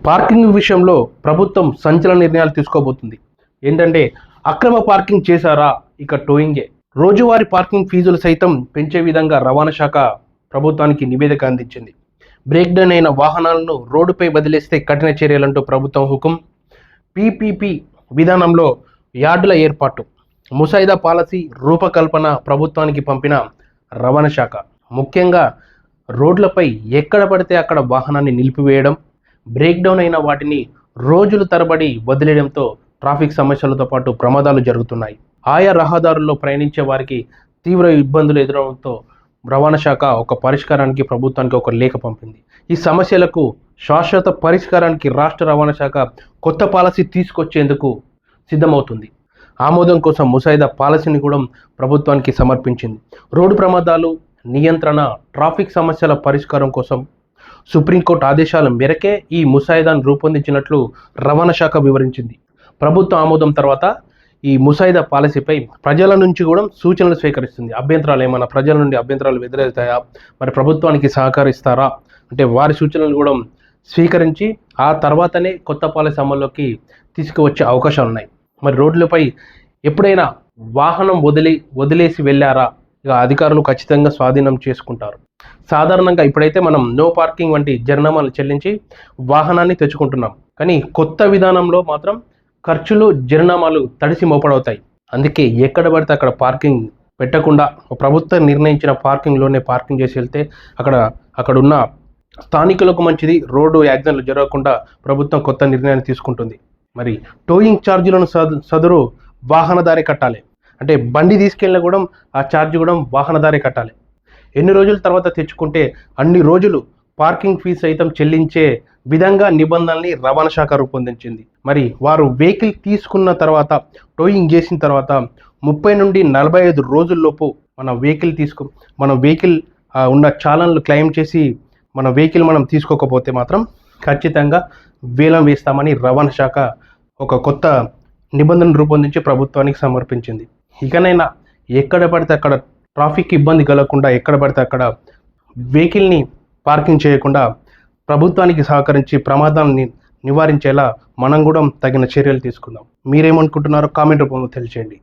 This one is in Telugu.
పార్కింగ్ విషయంలో ప్రభుత్వం సంచలన నిర్ణయాలు తీసుకోబోతుంది. ఏంటంటే అక్రమ పార్కింగ్ చేశారా ఇక టోయింగే. రోజువారీ పార్కింగ్ ఫీజులు సైతం పెంచే విధంగా రవాణా శాఖ ప్రభుత్వానికి నివేదిక అందించింది. బ్రేక్ డౌన్ అయిన వాహనాలను రోడ్డుపై వదిలేస్తే కఠిన చర్యలంటూ ప్రభుత్వం హుకుం. పీపీపీ విధానంలో యార్డుల ఏర్పాటు, ముసాయిదా పాలసీ రూపకల్పన ప్రభుత్వానికి పంపిన రవాణా శాఖ. ముఖ్యంగా రోడ్లపై ఎక్కడ పడితే అక్కడ వాహనాన్ని నిలిపివేయడం, బ్రేక్ డౌన్ అయిన వాటిని రోజులు తరబడి వదిలేయడంతో ట్రాఫిక్ సమస్యలతో పాటు ప్రమాదాలు జరుగుతున్నాయి. ఆయా రహదారుల్లో ప్రయాణించే వారికి తీవ్ర ఇబ్బందులు ఎదురవడంతో రవాణా శాఖ ఒక పరిష్కారానికి ప్రభుత్వానికి ఒక లేఖ పంపింది. ఈ సమస్యలకు శాశ్వత పరిష్కారానికి రాష్ట్ర రవాణా శాఖ కొత్త పాలసీ తీసుకొచ్చేందుకు సిద్ధమవుతుంది. ఆమోదం కోసం ముసాయిదా పాలసీని కూడా ప్రభుత్వానికి సమర్పించింది. రోడ్డు ప్రమాదాలు నియంత్రణ, ట్రాఫిక్ సమస్యల పరిష్కారం కోసం సుప్రీంకోర్టు ఆదేశాల మేరకే ఈ ముసాయిదాను రూపొందించినట్లు రవాణా శాఖ వివరించింది. ప్రభుత్వ ఆమోదం తర్వాత ఈ ముసాయిదా పాలసీపై ప్రజల నుంచి కూడా సూచనలు స్వీకరిస్తుంది. అభ్యంతరాలు ఏమైనా ప్రజల నుండి అభ్యంతరాలు ఎదురవుతాయా, మరి ప్రభుత్వానికి సహకరిస్తారా అంటే వారి సూచనలు కూడా స్వీకరించి ఆ తర్వాతనే కొత్త పాలసీ అమల్లోకి తీసుకువచ్చే అవకాశాలు ఉన్నాయి. మరి రోడ్లపై ఎప్పుడైనా వాహనం వదిలేసి వెళ్ళారా, ఇక అధికారులు ఖచ్చితంగా స్వాధీనం చేసుకుంటారు. సాధారణంగా ఇప్పుడైతే మనం నో పార్కింగ్ వంటి జరిమానాలు చెల్లించి వాహనాన్ని తెచ్చుకుంటున్నాం. కానీ కొత్త విధానంలో మాత్రం ఖర్చులు, జరిమానాలు తడిసి మోపడవుతాయి. అందుకే ఎక్కడ పడితే అక్కడ పార్కింగ్ పెట్టకుండా ప్రభుత్వం నిర్ణయించిన పార్కింగ్లోనే పార్కింగ్ చేసి వెళ్తే అక్కడున్న స్థానికులకు మంచిది. రోడ్డు యాక్సిడెంట్లు జరగకుండా ప్రభుత్వం కొత్త నిర్ణయాన్ని తీసుకుంటుంది. మరి టోయింగ్ ఛార్జీలను సదరు వాహనదారే కట్టాలి. అంటే బండి తీసుకెళ్ళినా కూడా ఆ ఛార్జ్ కూడా వాహనదారే కట్టాలి. ఎన్ని రోజుల తర్వాత తెచ్చుకుంటే అన్ని రోజులు పార్కింగ్ ఫీజు సైతం చెల్లించే విధంగా నిబంధనల్ని రవాణా శాఖ రూపొందించింది. మరి వారు వెహికల్ తీసుకున్న తర్వాత, టోయింగ్ చేసిన తర్వాత 30 నుండి 45 రోజుల్లోపు మన వెహికల్ ఉన్న చాలన్లు క్లెయిమ్ చేసి మన వెహికల్ మనం తీసుకోకపోతే మాత్రం ఖచ్చితంగా వేలం వేస్తామని రవాణా శాఖ ఒక కొత్త నిబంధన రూపొందించి ప్రభుత్వానికి సమర్పించింది. ఇకనైనా ఎక్కడ పడితే అక్కడ ట్రాఫిక్ ఇబ్బంది కలగకుండా, ఎక్కడ పడితే అక్కడ వెహికల్ని పార్కింగ్ చేయకుండా ప్రభుత్వానికి సహకరించి ప్రమాదాన్ని నివారించేలా మనం కూడా తగిన చర్యలు తీసుకుందాం. మీరేమనుకుంటున్నారో కామెంట్ రూపంలో తెలియజేయండి.